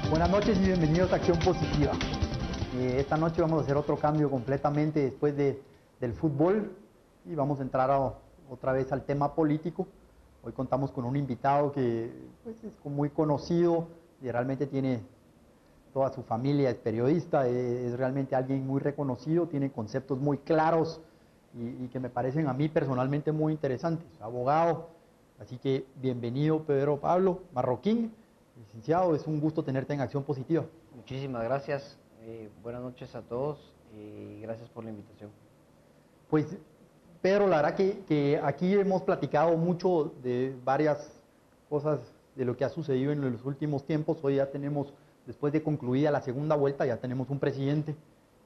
Buenas noches y bienvenidos a Acción Positiva. Esta noche vamos a hacer otro cambio completamente después del fútbol y vamos a entrar otra vez al tema político. Hoy contamos con un invitado que pues, es muy conocido y realmente tiene toda su familia, es periodista, es realmente alguien muy reconocido, tiene conceptos muy claros y que me parecen a mí personalmente muy interesantes. Abogado, así que bienvenido Pedro Pablo Marroquín. Licenciado, es un gusto tenerte en Acción Positiva. Muchísimas gracias, buenas noches a todos y gracias por la invitación. Pues Pedro, la verdad que aquí hemos platicado mucho de varias cosas de lo que ha sucedido en los últimos tiempos. Hoy ya tenemos, después de concluida la segunda vuelta, ya tenemos un presidente.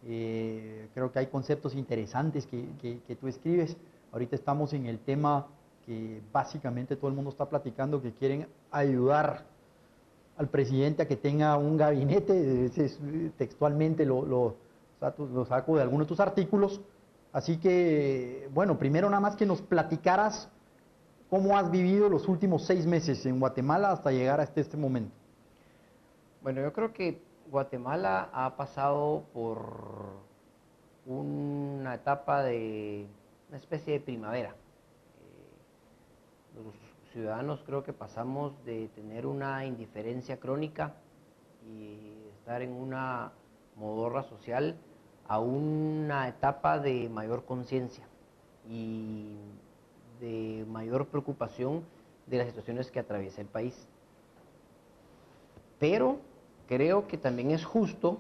Creo que hay conceptos interesantes que tú escribes. Ahorita estamos en el tema que básicamente todo el mundo está platicando, que quieren ayudar al presidente a que tenga un gabinete, textualmente lo saco de algunos de tus artículos. Así que, bueno, primero nada más que nos platicaras cómo has vivido los últimos 6 meses en Guatemala hasta llegar hasta este momento. Bueno, yo creo que Guatemala ha pasado por una etapa de una especie de primavera. Los ciudadanos creo que pasamos de tener una indiferencia crónica y estar en una modorra social a una etapa de mayor conciencia y de mayor preocupación de las situaciones que atraviesa el país. Pero creo que también es justo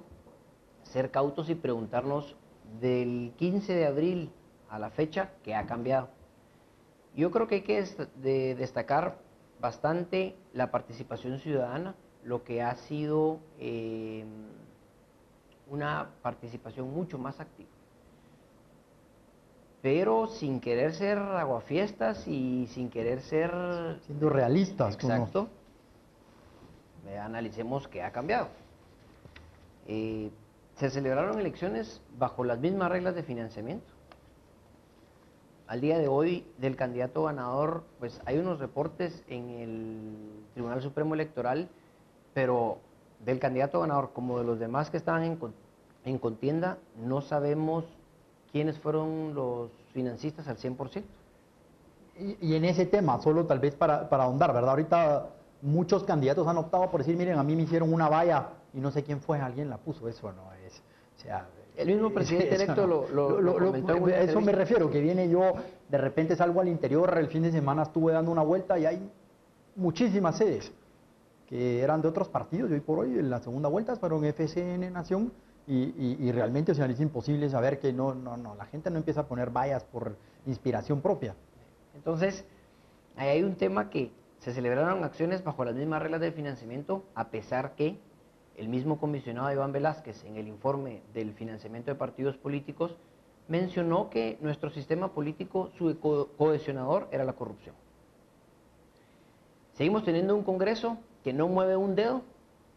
ser cautos y preguntarnos del 15 de abril a la fecha qué ha cambiado. Yo creo que hay que destacar bastante la participación ciudadana, lo que ha sido una participación mucho más activa. Pero sin querer ser aguafiestas y sin querer ser... Siendo realistas. Exacto. Analicemos qué ha cambiado. Se celebraron elecciones bajo las mismas reglas de financiamiento. Al día de hoy, del candidato ganador, pues hay unos reportes en el Tribunal Supremo Electoral, pero del candidato ganador como de los demás que estaban en contienda, no sabemos quiénes fueron los financistas al 100%. Y en ese tema, solo tal vez para ahondar, ¿verdad? Ahorita muchos candidatos han optado por decir, miren, a mí me hicieron una valla y no sé quién fue, alguien la puso, eso no es... O sea, el mismo presidente electo no. lo comentó en una eso entrevista. me refiero, que viene yo, de repente salgo al interior, el fin de semana estuve dando una vuelta y hay muchísimas sedes que eran de otros partidos y hoy por hoy en la segunda vuelta fueron FCN Nación y realmente, o sea, es imposible saber que no, la gente no empieza a poner vallas por inspiración propia. Entonces, ahí hay un tema que se celebraron acciones bajo las mismas reglas de financiamiento, a pesar que el mismo comisionado Iván Velázquez, en el informe del financiamiento de partidos políticos, mencionó que nuestro sistema político, su cohesionador era la corrupción. Seguimos teniendo un Congreso que no mueve un dedo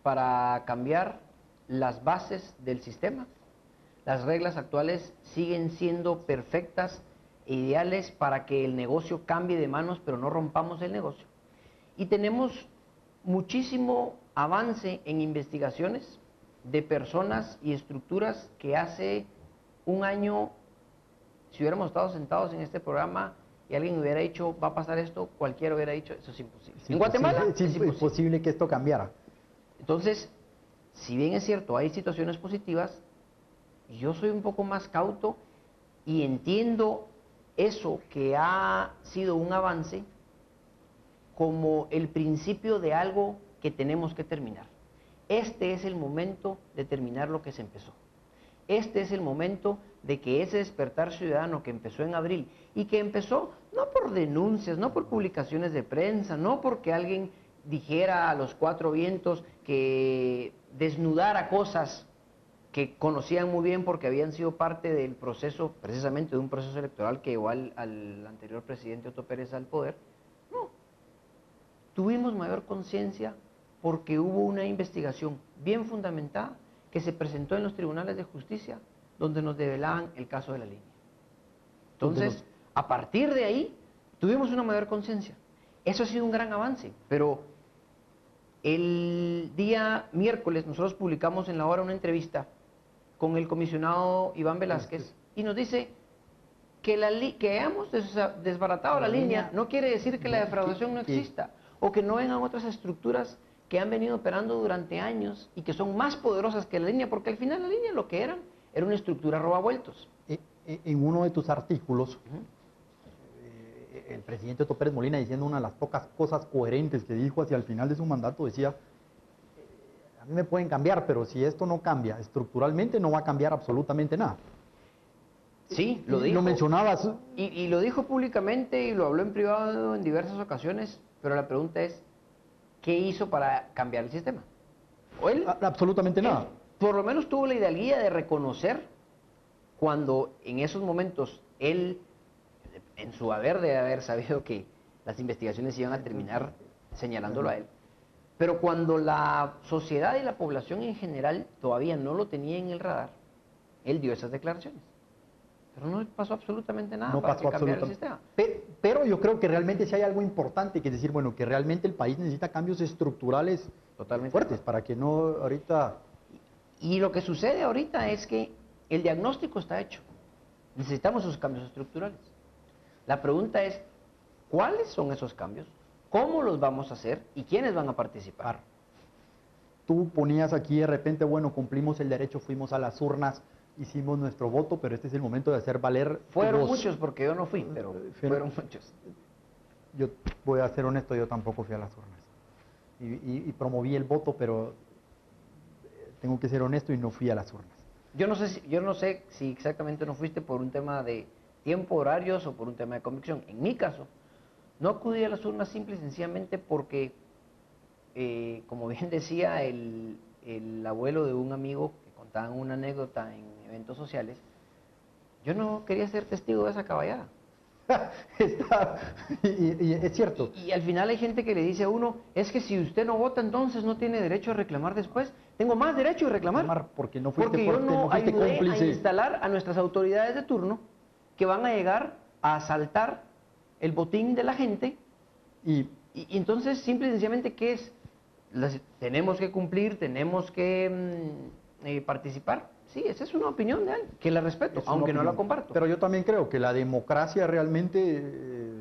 para cambiar las bases del sistema. Las reglas actuales siguen siendo perfectas e ideales para que el negocio cambie de manos, pero no rompamos el negocio. Y tenemos muchísimo avance en investigaciones de personas y estructuras que hace un año, si hubiéramos estado sentados en este programa y alguien hubiera dicho, va a pasar esto, cualquiera hubiera dicho, eso es imposible. En Guatemala es imposible que esto cambiara. Entonces, si bien es cierto, hay situaciones positivas, yo soy un poco más cauto y entiendo eso que ha sido un avance como el principio de algo que tenemos que terminar. Este es el momento de terminar lo que se empezó. Este es el momento de que ese despertar ciudadano que empezó en abril y que empezó no por denuncias, no por publicaciones de prensa, no porque alguien dijera a los cuatro vientos que desnudara cosas que conocían muy bien porque habían sido parte del proceso, precisamente de un proceso electoral que llevó al anterior presidente Otto Pérez al poder. No, tuvimos mayor conciencia porque hubo una investigación bien fundamentada que se presentó en los tribunales de justicia donde nos develaban el caso de la línea. Entonces, a partir de ahí, tuvimos una mayor conciencia. Eso ha sido un gran avance, pero El día miércoles nosotros publicamos en La Hora una entrevista con el comisionado Iván Velázquez y nos dice que, que hayamos desbaratado la línea no quiere decir que la defraudación no exista o que no vengan otras estructuras que han venido operando durante años y que son más poderosas que la línea, porque al final la línea lo que era una estructura robavueltos. En uno de tus artículos, el presidente Otto Pérez Molina, diciendo una de las pocas cosas coherentes que dijo hacia el final de su mandato, decía, a mí me pueden cambiar, pero si esto no cambia estructuralmente, no va a cambiar absolutamente nada. Sí, lo dijo. Lo mencionabas. Y lo dijo públicamente y lo habló en privado en diversas ocasiones, pero la pregunta es, ¿qué hizo para cambiar el sistema? ¿O él? Absolutamente nada. Por lo menos tuvo la hidalguía de reconocer cuando en esos momentos él, en su haber de haber sabido que las investigaciones iban a terminar señalándolo a él, pero cuando la sociedad y la población en general todavía no lo tenía en el radar, él dio esas declaraciones. Pero no pasó absolutamente nada para que cambiara el sistema. Pero yo creo que realmente sí hay algo importante, que es decir, bueno, que realmente el país necesita cambios estructurales totalmente fuertes para que no ahorita... Y lo que sucede ahorita es que el diagnóstico está hecho. Necesitamos esos cambios estructurales. La pregunta es, ¿cuáles son esos cambios? ¿Cómo los vamos a hacer? ¿Y quiénes van a participar? Tú ponías aquí de repente, bueno, cumplimos el derecho, fuimos a las urnas, hicimos nuestro voto, pero este es el momento de hacer valer... Fueron muchos, porque yo no fui, pero fueron muchos. Yo voy a ser honesto, yo tampoco fui a las urnas. Y promoví el voto, pero tengo que ser honesto y no fui a las urnas. Yo no sé si exactamente no fuiste por un tema de tiempo, horarios o por un tema de convicción. En mi caso, no acudí a las urnas simple y sencillamente porque, como bien decía el abuelo de un amigo que contaba una anécdota en eventos sociales, yo no quería ser testigo de esa caballada. y es cierto. Y al final hay gente que le dice a uno, es que si usted no vota entonces no tiene derecho a reclamar después. Tengo más derecho a reclamar. Porque no fuiste, porque yo no ayudé cómplice. A instalar a nuestras autoridades de turno que van a llegar a asaltar el botín de la gente. Y entonces, simple y sencillamente, ¿qué es? Tenemos que cumplir, tenemos que participar. Sí, esa es una opinión de él, que la respeto, aunque no la comparto. Pero yo también creo que la democracia realmente,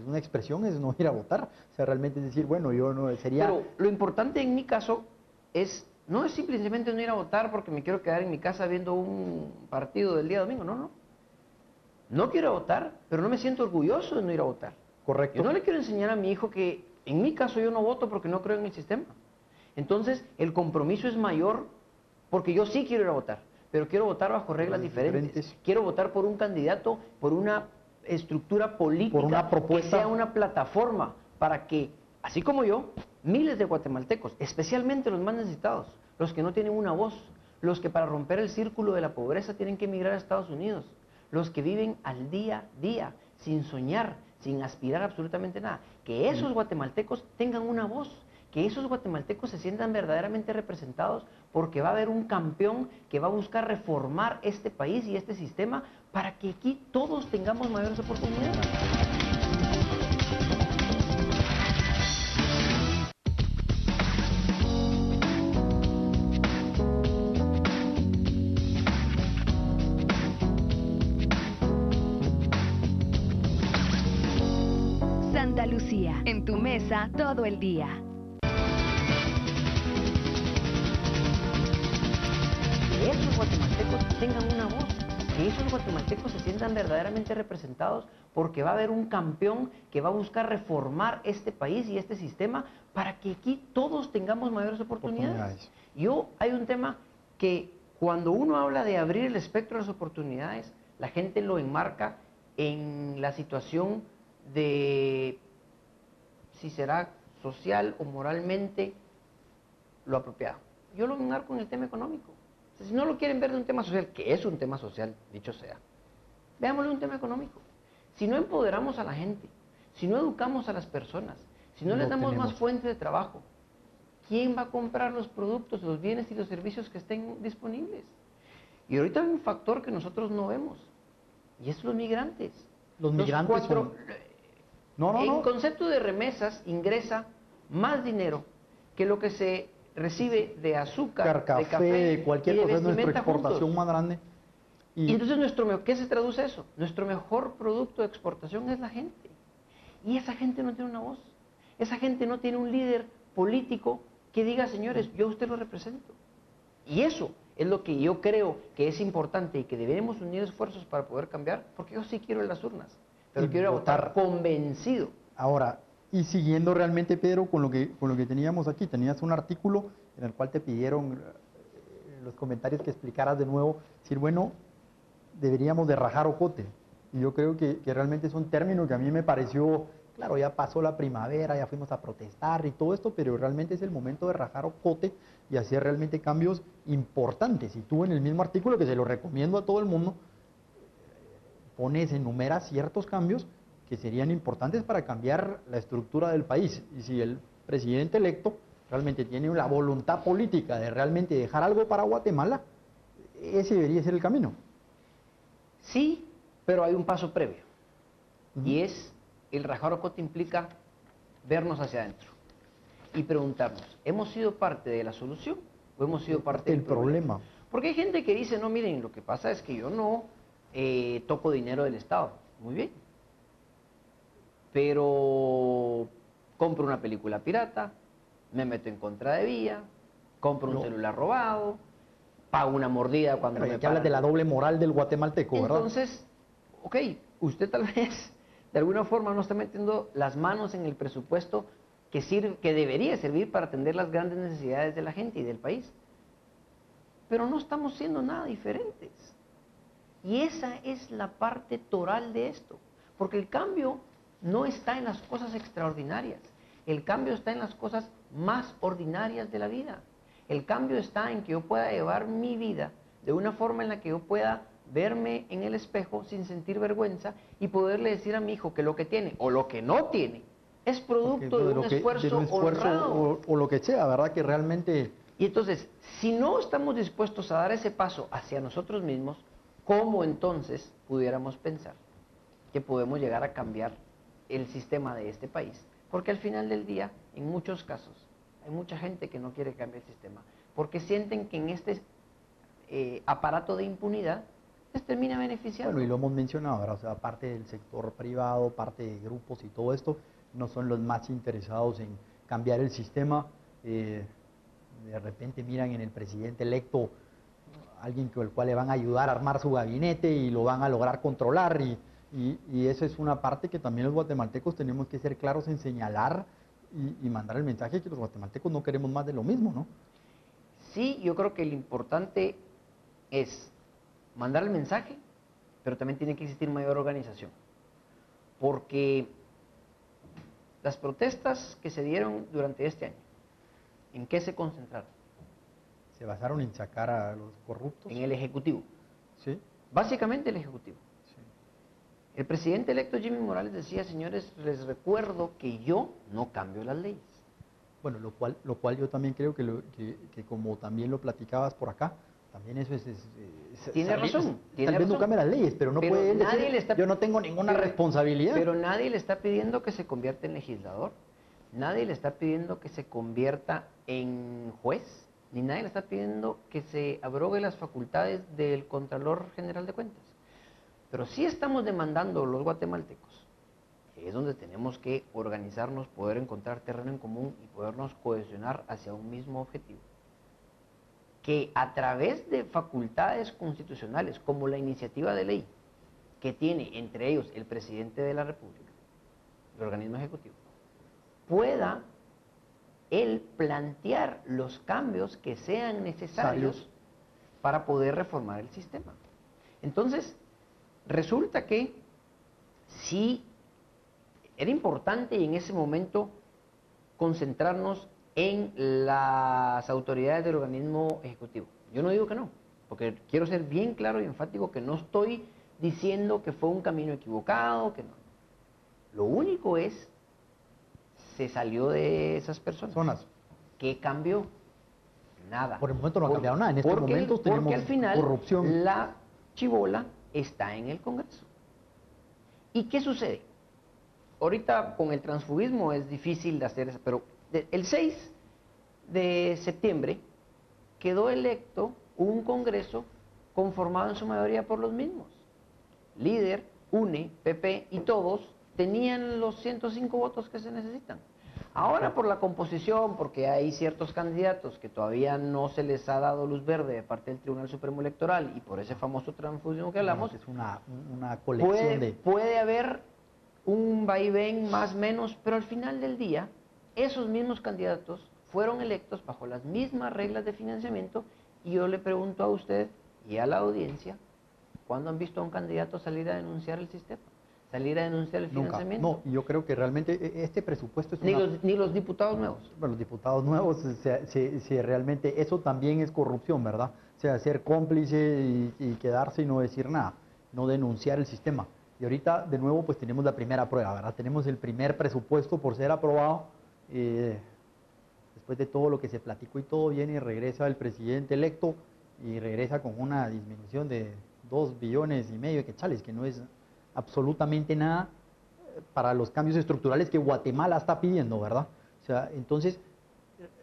una expresión es no ir a votar. O sea, realmente es decir, bueno, yo no sería... Pero lo importante en mi caso no es simplemente no ir a votar porque me quiero quedar en mi casa viendo un partido del día domingo, no. No quiero votar, pero no me siento orgulloso de no ir a votar. Correcto. Yo no le quiero enseñar a mi hijo que en mi caso yo no voto porque no creo en el sistema. Entonces, el compromiso es mayor porque yo sí quiero ir a votar, pero quiero votar bajo reglas diferentes. Quiero votar por un candidato, por una estructura política, por una propuesta, que sea una plataforma para que, así como yo, miles de guatemaltecos, especialmente los más necesitados, los que no tienen una voz, los que para romper el círculo de la pobreza tienen que emigrar a Estados Unidos, los que viven al día a día, sin soñar, sin aspirar a absolutamente nada, que esos guatemaltecos tengan una voz, que esos guatemaltecos se sientan verdaderamente representados, porque va a haber un campeón que va a buscar reformar este país y este sistema para que aquí todos tengamos mayores oportunidades. Santa Lucía, en tu mesa todo el día. Que esos guatemaltecos tengan una voz, que esos guatemaltecos se sientan verdaderamente representados, porque va a haber un campeón que va a buscar reformar este país y este sistema para que aquí todos tengamos mayores oportunidades. Hay un tema que cuando uno habla de abrir el espectro de las oportunidades, la gente lo enmarca en la situación de si será social o moralmente lo apropiado. Yo lo enmarco en el tema económico. O sea, si no lo quieren ver de un tema social, que es un tema social, dicho sea, veámoslo de un tema económico. Si no empoderamos a la gente, si no educamos a las personas, si no les damos más fuentes de trabajo, ¿quién va a comprar los productos, los bienes y los servicios que estén disponibles? Y ahorita hay un factor que nosotros no vemos, y es los migrantes. Los migrantes en concepto de remesas ingresa más dinero que lo que se recibe de azúcar, café, de café, cualquier y de cosa es nuestra vestimenta exportación juntos. más grande. Y entonces, ¿qué se traduce eso? Nuestro mejor producto de exportación es la gente. Y esa gente no tiene una voz. Esa gente no tiene un líder político que diga, señores, yo a usted lo represento. Y eso es lo que yo creo que es importante y que debemos unir esfuerzos para poder cambiar, porque yo sí quiero ir a las urnas, pero Y quiero ir a votar votar. convencido. Ahora, y siguiendo realmente, Pedro, con lo que teníamos aquí, tenías un artículo en el cual te pidieron los comentarios que explicaras de nuevo, decir, bueno, deberíamos de rajar ocote. Y yo creo que realmente es un término que a mí me pareció, claro, ya pasó la primavera, ya fuimos a protestar y todo esto, pero realmente es el momento de rajar ocote y hacer realmente cambios importantes. Y tú en el mismo artículo, que se lo recomiendo a todo el mundo, enumeras ciertos cambios que serían importantes para cambiar la estructura del país. Y si el presidente electo realmente tiene la voluntad política de realmente dejar algo para Guatemala, ese debería ser el camino. Sí, pero hay un paso previo. Ujú. Y es, el rajar ocote implica vernos hacia adentro y preguntarnos, ¿hemos sido parte de la solución o hemos sido parte del problema? Porque hay gente que dice, no, miren, lo que pasa es que yo no toco dinero del Estado. Muy bien. Pero compro una película pirata, me meto en contra de vía, compro un celular robado, pago una mordida cuando Pero me ya que hablas de la doble moral del guatemalteco, ¿verdad? Entonces, ok, usted tal vez de alguna forma no está metiendo las manos en el presupuesto que debería servir para atender las grandes necesidades de la gente y del país. Pero no estamos siendo nada diferentes. Y esa es la parte toral de esto. Porque el cambio no está en las cosas extraordinarias. El cambio está en las cosas más ordinarias de la vida. El cambio está en que yo pueda llevar mi vida de una forma en la que yo pueda verme en el espejo sin sentir vergüenza y poderle decir a mi hijo que lo que tiene o lo que no tiene es producto de un esfuerzo honrado. O lo que sea, ¿verdad? Que realmente... Y entonces, si no estamos dispuestos a dar ese paso hacia nosotros mismos, ¿cómo entonces pudiéramos pensar que podemos llegar a cambiar el sistema de este país? Porque al final del día, en muchos casos, hay mucha gente que no quiere cambiar el sistema, porque sienten que en este aparato de impunidad les termina beneficiando. Bueno, y lo hemos mencionado, ¿verdad? O sea, parte del sector privado, parte de grupos y todo esto, no son los más interesados en cambiar el sistema. De repente miran en el presidente electo alguien con el cual le van a ayudar a armar su gabinete y lo van a lograr controlar y eso es una parte que también los guatemaltecos tenemos que ser claros en señalar y mandar el mensaje que los guatemaltecos no queremos más de lo mismo, ¿no? Sí, yo creo que lo importante es mandar el mensaje, pero también tiene que existir mayor organización, porque las protestas que se dieron durante este año, ¿en qué se concentraron? Se basaron en sacar a los corruptos. En el Ejecutivo. Sí. Básicamente el Ejecutivo. Sí. El presidente electo Jimmy Morales decía, señores, les recuerdo que yo no cambio las leyes. Bueno, lo cual yo también creo que como también lo platicabas por acá, también eso es tiene razón. Tal vez no cambie las leyes, pero no puede decir, yo no tengo ninguna responsabilidad. Pero nadie le está pidiendo que se convierta en legislador, nadie le está pidiendo que se convierta en juez, ni nadie le está pidiendo que se abrogue las facultades del Contralor General de Cuentas. Pero sí estamos demandando los guatemaltecos, que es donde tenemos que organizarnos, poder encontrar terreno en común y podernos cohesionar hacia un mismo objetivo. Que a través de facultades constitucionales, como la iniciativa de ley, que tiene entre ellos el presidente de la República, el organismo ejecutivo, pueda él plantear los cambios que sean necesarios para poder reformar el sistema. Entonces, resulta que sí era importante y en ese momento concentrarnos en las autoridades del organismo ejecutivo. Yo no digo que no, porque quiero ser bien claro y enfático que no estoy diciendo que fue un camino equivocado, que no. Lo único es, se salió de esas personas. ¿Qué cambió? Nada. Por el momento no ha cambiado nada. En estos momentos tenemos porque al final corrupción. La chibola está en el Congreso. ¿Y qué sucede? Ahorita con el transfugismo es difícil de hacer eso, pero el 6 de septiembre quedó electo un Congreso conformado en su mayoría por los mismos. Líder, UNE, PP y todos tenían los 105 votos que se necesitan. Ahora por la composición, porque hay ciertos candidatos que todavía no se les ha dado luz verde de parte del Tribunal Supremo Electoral y por ese famoso transfusión que hablamos, Es una colección puede haber un vaivén más menos, pero al final del día, esos mismos candidatos fueron electos bajo las mismas reglas de financiamiento y yo le pregunto a usted y a la audiencia, ¿cuándo han visto a un candidato salir a denunciar el sistema? Salir a denunciar el financiamiento. No, yo creo que realmente este presupuesto es ni los diputados nuevos. Bueno, los diputados nuevos, realmente eso también es corrupción, ¿verdad? O sea, ser cómplice y quedarse y no decir nada, no denunciar el sistema. Y ahorita, de nuevo, pues tenemos la primera prueba, ¿verdad? Tenemos el primer presupuesto por ser aprobado. Después de todo lo que se platicó y todo, viene y regresa el presidente electo y regresa con una disminución de 2,5 billones de quetzales, que no es absolutamente nada para los cambios estructurales que Guatemala está pidiendo, ¿verdad? O sea, entonces,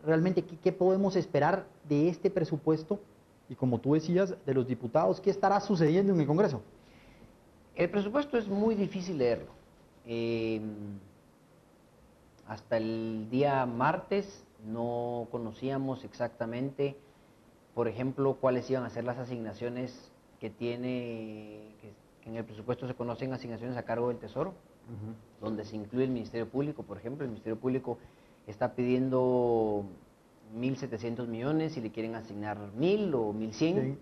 realmente, ¿qué podemos esperar de este presupuesto? Y como tú decías, de los diputados, ¿qué estará sucediendo en el Congreso? El presupuesto es muy difícil leerlo. Hasta el día martes no conocíamos exactamente, por ejemplo, cuáles iban a ser las asignaciones que tiene, que en el presupuesto se conocen asignaciones a cargo del Tesoro, donde se incluye el Ministerio Público, por ejemplo. El Ministerio Público está pidiendo 1.700 millones y le quieren asignar 1.000 o 1.100,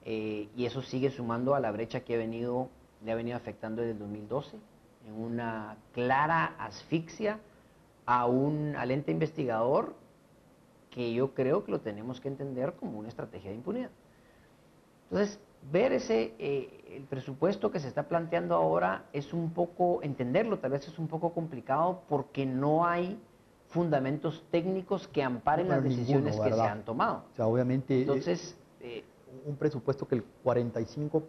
y eso sigue sumando a la brecha que le ha venido afectando desde el 2012, en una clara asfixia al ente investigador, que yo creo que lo tenemos que entender como una estrategia de impunidad. Entonces, ver el presupuesto que se está planteando ahora es un poco, entenderlo tal vez es un poco complicado porque no hay fundamentos técnicos que amparen las decisiones que se han tomado. O sea, obviamente, entonces, un presupuesto que el 45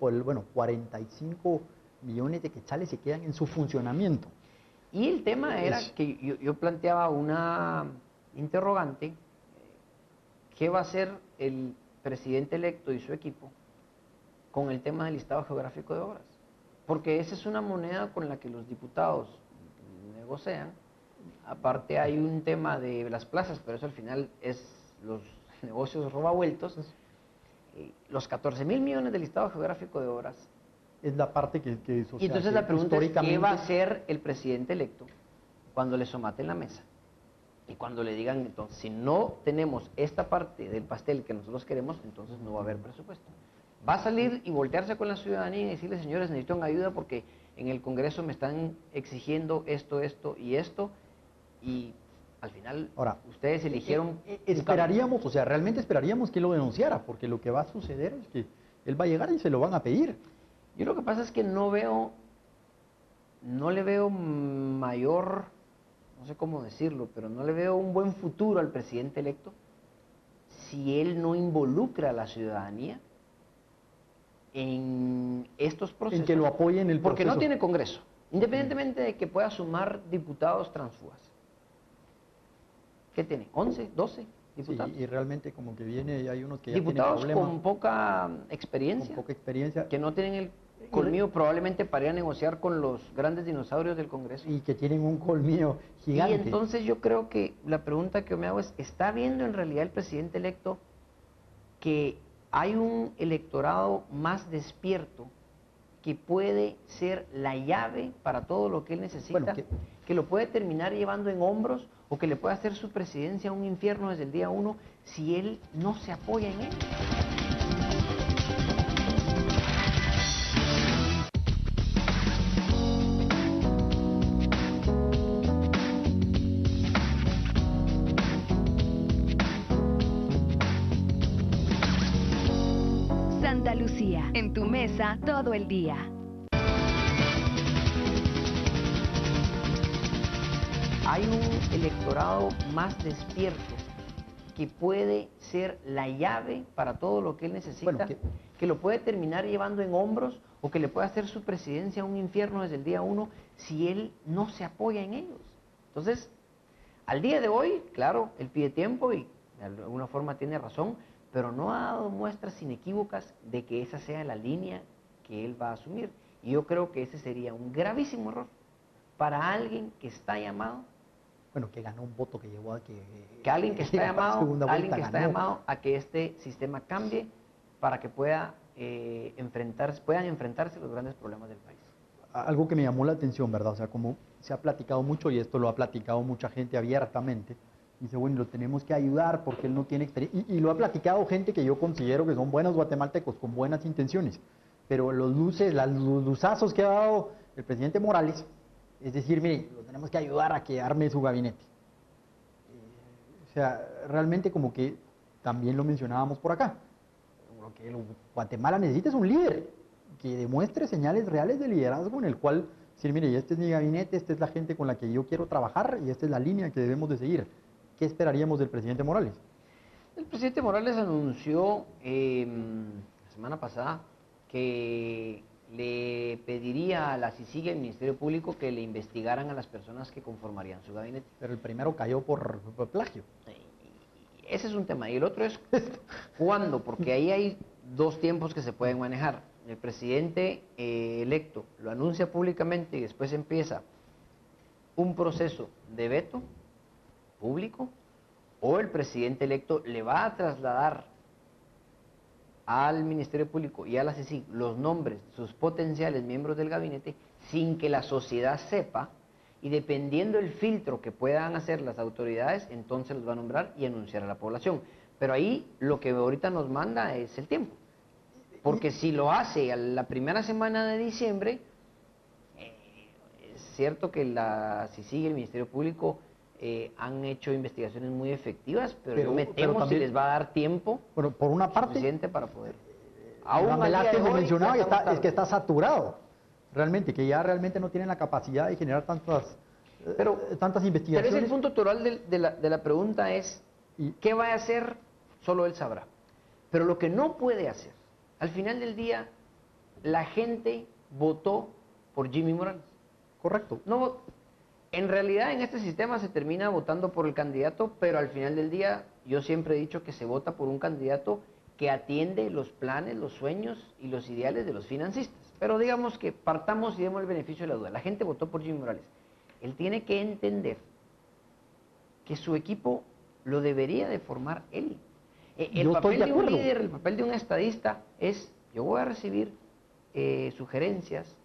millones de quetzales se quedan en su funcionamiento. Y el tema era que yo planteaba una interrogante, ¿qué va a hacer el presidente electo y su equipo con el tema del listado geográfico de obras? Porque esa es una moneda con la que los diputados negocian. Aparte hay un tema de las plazas, pero eso al final es los negocios robavueltos. Los 14,000 millones del listado geográfico de obras. Es la parte que y entonces la pregunta es, ¿qué va a hacer el presidente electo cuando le somaten la mesa? Y cuando le digan, entonces, si no tenemos esta parte del pastel que nosotros queremos, entonces no va a haber presupuesto. Va a salir y voltearse con la ciudadanía y decirle, señores, necesito ayuda porque en el Congreso me están exigiendo esto, esto y esto, y al final ustedes eligieron... Esperaríamos, o sea, realmente esperaríamos que lo denunciara, porque lo que va a suceder es que él va a llegar y se lo van a pedir. Yo lo que pasa es que no le veo mayor, no sé cómo decirlo, pero no le veo un buen futuro al presidente electo si él no involucra a la ciudadanía en estos procesos. En que lo apoyen el proceso. Porque no tiene Congreso, independientemente de que pueda sumar diputados transfugas. ¿Qué tiene? ¿11, 12 diputados? Sí, y realmente como que viene y hay unos que ya diputados tienen problemas. con poca experiencia. Con poca experiencia. Que no tienen el colmillo probablemente para ir a negociar con los grandes dinosaurios del Congreso. Y que tienen un colmillo gigante. Y entonces yo creo que la pregunta que yo me hago es, ¿está viendo en realidad el presidente electo que hay un electorado más despierto que puede ser la llave para todo lo que él necesita, bueno, que lo puede terminar llevando en hombros o que le puede hacer su presidencia un infierno desde el día 1 si él no se apoya en él? Santa Lucía, en tu mesa todo el día. Hay un electorado más despierto que puede ser la llave para todo lo que él necesita, bueno, que lo puede terminar llevando en hombros o que le puede hacer su presidencia un infierno desde el día 1 si él no se apoya en ellos. Entonces, al día de hoy, claro, él pide tiempo y de alguna forma tiene razón, pero no ha dado muestras inequívocas de que esa sea la línea que él va a asumir. Y yo creo que ese sería un gravísimo error para alguien que está llamado, Bueno, que ganó un voto que llevó a que alguien que está a la llamado, segunda alguien vuelta que está ganó. llamado a que este sistema cambie para que puedan enfrentarse los grandes problemas del país. Algo que me llamó la atención, ¿verdad? O sea, como se ha platicado mucho, y esto lo ha platicado mucha gente abiertamente, dice, bueno, lo tenemos que ayudar porque él no tiene experiencia. Y lo ha platicado gente que yo considero que son buenos guatemaltecos, con buenas intenciones. Pero los luzazos que ha dado el presidente Morales, es decir, mire, lo tenemos que ayudar a que arme su gabinete. O sea, realmente como que también lo mencionábamos por acá. Lo que Guatemala necesita es un líder que demuestre señales reales de liderazgo en el cual decir, mire, este es mi gabinete, esta es la gente con la que yo quiero trabajar y esta es la línea que debemos de seguir. ¿Qué esperaríamos del presidente Morales? El presidente Morales anunció la semana pasada que le pediría a la CICIG y al Ministerio Público que le investigaran a las personas que conformarían su gabinete. Pero el primero cayó por plagio. Ese es un tema. Y el otro es cuándo, porque ahí hay dos tiempos que se pueden manejar. El presidente electo lo anuncia públicamente y después empieza un proceso de veto público, o el presidente electo le va a trasladar al Ministerio Público y a la CICIG los nombres de sus potenciales miembros del gabinete sin que la sociedad sepa, y dependiendo del filtro que puedan hacer las autoridades, entonces los va a nombrar y anunciar a la población. Pero ahí lo que ahorita nos manda es el tiempo. Porque si lo hace a la primera semana de diciembre, es cierto que la CICIG y el Ministerio Público han hecho investigaciones muy efectivas, pero yo me temo también, si les va a dar tiempo por una parte, suficiente para poder. Aún Velázquez me mencionaba es que está saturado, realmente, que ya realmente no tienen la capacidad de generar tantas investigaciones. Pero ese punto total de la pregunta es, ¿qué va a hacer? Solo él sabrá. Pero lo que no puede hacer, al final del día, la gente votó por Jimmy Morales. Correcto. No, en realidad en este sistema se termina votando por el candidato, pero al final del día yo siempre he dicho que se vota por un candidato que atiende los planes, los sueños y los ideales de los financistas. Pero digamos que partamos y demos el beneficio de la duda. La gente votó por Jimmy Morales. Él tiene que entender que su equipo lo debería de formar él. El papel de un líder, el papel de un estadista es, yo voy a recibir sugerencias,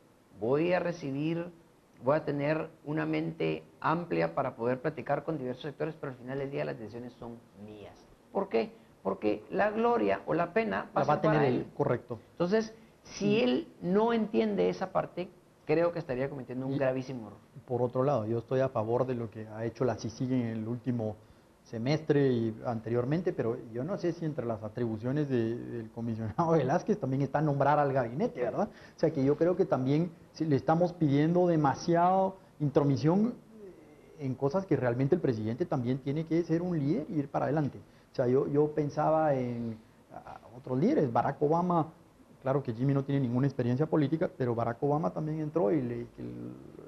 voy a tener una mente amplia para poder platicar con diversos sectores, pero al final del día las decisiones son mías. ¿Por qué? Porque la gloria o la pena va a tener él. Correcto. Entonces, si él no entiende esa parte, creo que estaría cometiendo un gravísimo error. Por otro lado, yo estoy a favor de lo que ha hecho la CICIG en el último semestre y anteriormente, pero yo no sé si entre las atribuciones del comisionado Velázquez también está nombrar al gabinete, ¿verdad? O sea que yo creo que también si le estamos pidiendo demasiado intromisión en cosas que realmente el presidente también tiene que ser un líder y ir para adelante. O sea, yo pensaba en otros líderes, Barack Obama. Claro que Jimmy no tiene ninguna experiencia política, pero Barack Obama también entró y le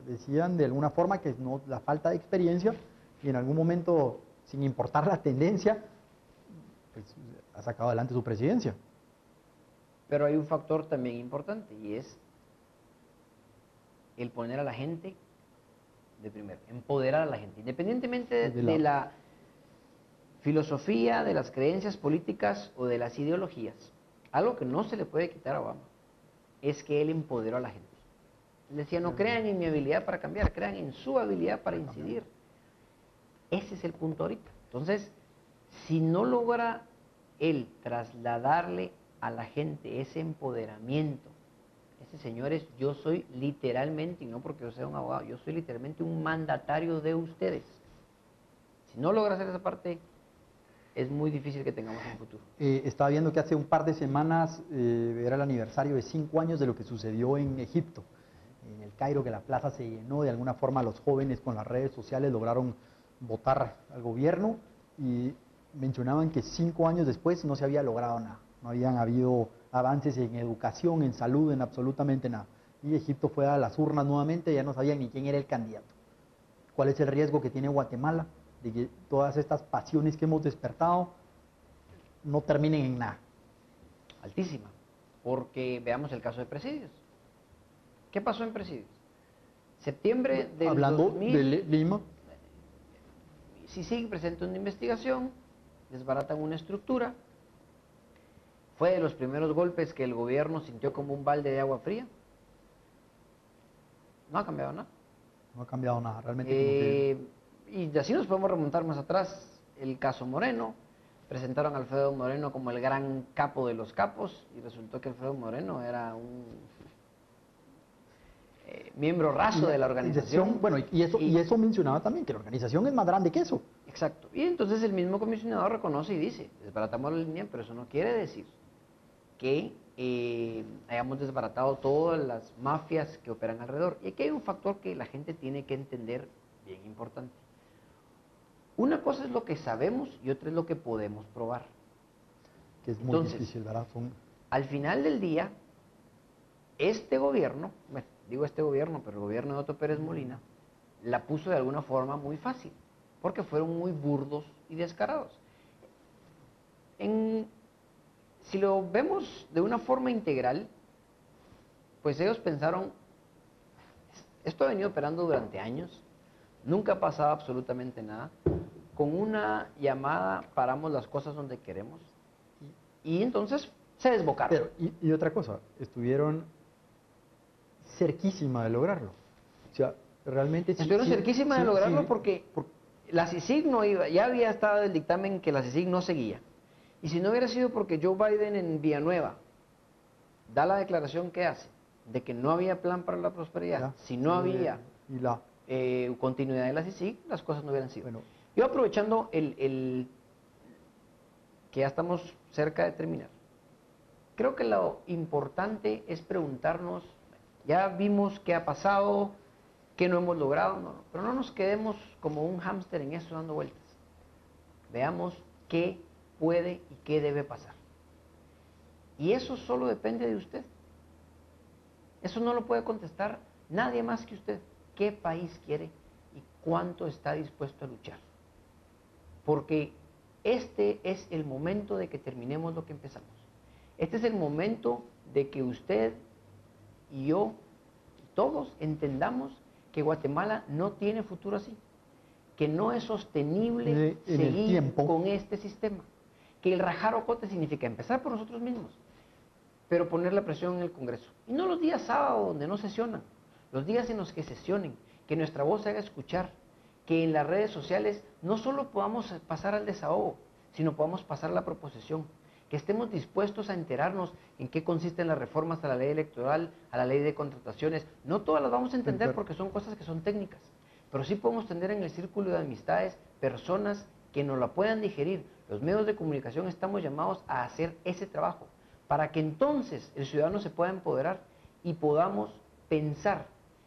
decían de alguna forma que no, la falta de experiencia, y en algún momento, sin importar la tendencia, pues ha sacado adelante su presidencia. Pero hay un factor también importante y es el poner a la gente de primero, empoderar a la gente, independientemente de la filosofía, de las creencias políticas o de las ideologías. Algo que no se le puede quitar a Obama es que él empoderó a la gente. Él decía, no crean en mi habilidad para cambiar, crean en su habilidad para incidir. Ese es el punto ahorita. Entonces, si no logra él trasladarle a la gente ese empoderamiento, señores, yo soy literalmente, y no porque yo sea un abogado, yo soy literalmente un mandatario de ustedes. Si no logra hacer esa parte, es muy difícil que tengamos un futuro. Estaba viendo que hace un par de semanas era el aniversario de 5 años de lo que sucedió en Egipto, en el Cairo, que la plaza se llenó. De alguna forma los jóvenes con las redes sociales lograron votar al gobierno y mencionaban que 5 años después no se había logrado nada, no habían habido avances en educación, en salud, en absolutamente nada. Y Egipto fue a las urnas nuevamente, ya no sabían ni quién era el candidato. ¿Cuál es el riesgo que tiene Guatemala? de que todas estas pasiones que hemos despertado no terminen en nada. Altísima. Porque veamos el caso de Presidios. ¿Qué pasó en Presidios? Septiembre del Hablando 2000, de Lima, CICIG presenta una investigación, desbaratan una estructura. Fue de los primeros golpes que el gobierno sintió como un balde de agua fría. No ha cambiado nada. no ha cambiado nada, realmente. Y así nos podemos remontar más atrás. El caso Moreno, presentaron a Alfredo Moreno como el gran capo de los capos y resultó que Alfredo Moreno era un miembro raso de la organización. Bueno, y eso mencionaba también, que la organización es más grande que eso. Exacto. Y entonces el mismo comisionado reconoce y dice, desbaratamos la línea, pero eso no quiere decir que hayamos desbaratado todas las mafias que operan alrededor. Y aquí hay un factor que la gente tiene que entender bien importante. Una cosa es lo que sabemos y otra es lo que podemos probar. Que es muy Entonces, difícil, ¿verdad? Al final del día, este gobierno, bueno, digo este gobierno, pero el gobierno de Otto Pérez Molina, la puso de alguna forma muy fácil, porque fueron muy burdos y descarados. Si lo vemos de una forma integral, pues ellos pensaron, esto ha venido operando durante años, nunca ha pasado absolutamente nada, con una llamada paramos las cosas donde queremos, y entonces se desbocaron. Pero, y otra cosa, estuvieron cerquísima de lograrlo. O sea, realmente... Estuvieron cerquísima de lograrlo porque la CICIG no iba, ya había estado el dictamen que la CICIG no seguía. Y si no hubiera sido porque Joe Biden en Villanueva da la declaración que hace de que no había plan para la prosperidad, si no había continuidad de la CICIG, las cosas no hubieran sido. Bueno, yo aprovechando que ya estamos cerca de terminar, creo que lo importante es preguntarnos, ya vimos qué ha pasado, qué no hemos logrado, pero no nos quedemos como un hámster en eso dando vueltas. Veamos qué puede y qué debe pasar. Y eso solo depende de usted. Eso no lo puede contestar nadie más que usted. ¿Qué país quiere y cuánto está dispuesto a luchar? Porque este es el momento de que terminemos lo que empezamos. Este es el momento de que usted y yo, todos entendamos que Guatemala no tiene futuro así, que no es sostenible seguir con este sistema, que el rajar ocote significa empezar por nosotros mismos, pero poner la presión en el Congreso. Y no los días sábados donde no sesionan, los días en los que sesionen, que nuestra voz se haga escuchar, que en las redes sociales no solo podamos pasar al desahogo, sino podamos pasar a la proposición, que estemos dispuestos a enterarnos en qué consisten las reformas a la ley electoral, a la ley de contrataciones. No todas las vamos a entender porque son cosas que son técnicas, pero sí podemos tener en el círculo de amistades personas que nos la puedan digerir. Los medios de comunicación estamos llamados a hacer ese trabajo, para que entonces el ciudadano se pueda empoderar y podamos pensar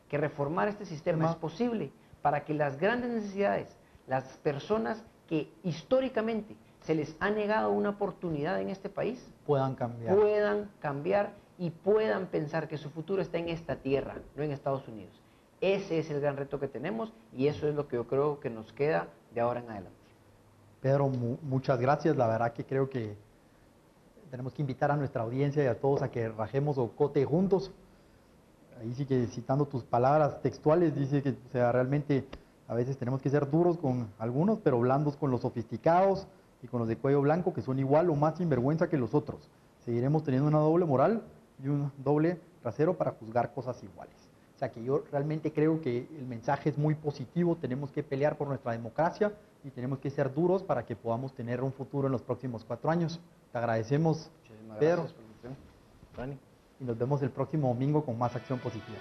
que reformar este sistema es posible para que las grandes necesidades, las personas que históricamente se les ha negado una oportunidad en este país, puedan cambiar y puedan pensar que su futuro está en esta tierra, no en Estados Unidos. Ese es el gran reto que tenemos y eso es lo que yo creo que nos queda de ahora en adelante. Pedro, muchas gracias. La verdad que creo que tenemos que invitar a nuestra audiencia y a todos a que rajemos ocote juntos. Ahí sí que citando tus palabras textuales, dice que o sea, realmente a veces tenemos que ser duros con algunos, pero blandos con los sofisticados y con los de cuello blanco, que son igual o más sinvergüenza que los otros. Seguiremos teniendo una doble moral y un doble trasero para juzgar cosas iguales. O sea que yo realmente creo que el mensaje es muy positivo, tenemos que pelear por nuestra democracia y tenemos que ser duros para que podamos tener un futuro en los próximos 4 años. Te agradecemos, Pedro. Muchísimas gracias por la invitación. Y nos vemos el próximo domingo con más acción positiva.